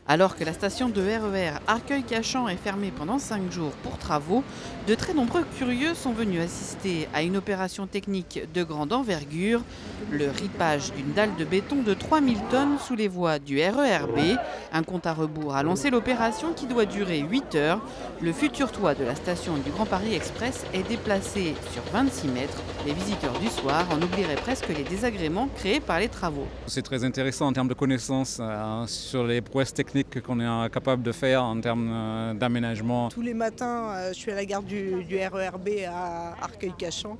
Alors que la station de RER Arcueil-Cachan est fermée pendant 5 jours pour travaux, de très nombreux curieux sont venus assister à une opération technique de grande envergure, le ripage d'une dalle de béton de 3000 tonnes sous les voies du RER B. Un compte à rebours a lancé l'opération qui doit durer 8 heures. Le futur toit de la station du Grand Paris Express est déplacé sur 26 mètres. Les visiteurs du soir en oublieraient presque les désagréments créés par les travaux. C'est très intéressant en termes de connaissances sur les prouesses techniques qu'on est capable de faire en termes d'aménagement. Tous les matins, je suis à la gare du RER B à Arcueil-Cachan.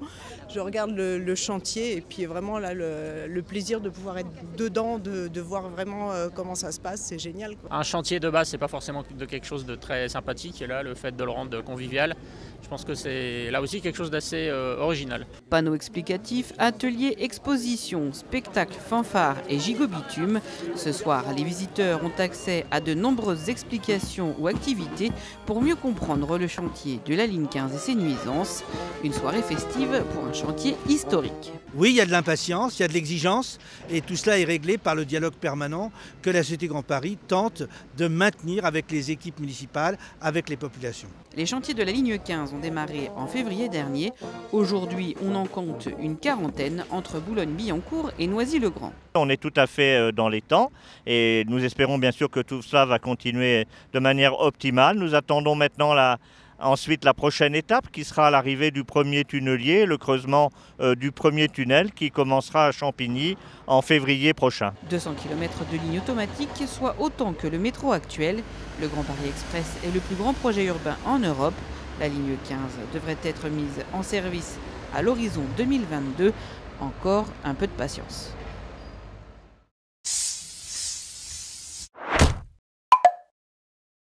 Je regarde le chantier et puis vraiment là, le plaisir de pouvoir être dedans, de voir vraiment comment ça se passe, c'est génial, quoi. Un chantier de base, c'est pas forcément de quelque chose de très sympathique. Et là, le fait de le rendre convivial, je pense que c'est là aussi quelque chose d'assez original. Panneaux explicatifs, ateliers, expositions, spectacles, fanfares et gigobitume. Ce soir, les visiteurs ont accès à de nombreuses explications ou activités pour mieux comprendre le chantier de la ligne 15 et ses nuisances. Une soirée festive pour un chantier historique. Oui, il y a de l'impatience, il y a de l'exigence et tout cela est réglé par le dialogue permanent que la Société Grand Paris tente de maintenir avec les équipes municipales, avec les populations. Les chantiers de la ligne 15 ont démarré en février dernier. Aujourd'hui, on en compte une quarantaine entre Boulogne-Billancourt et Noisy-le-Grand. On est tout à fait dans les temps et nous espérons bien sûr que tout cela va continuer de manière optimale. Nous attendons maintenant ensuite la prochaine étape qui sera l'arrivée du premier tunnelier, le creusement du premier tunnel qui commencera à Champigny en février prochain. 200 km de ligne automatique, soit autant que le métro actuel. Le Grand Paris Express est le plus grand projet urbain en Europe. La ligne 15 devrait être mise en service à l'horizon 2022. Encore un peu de patience.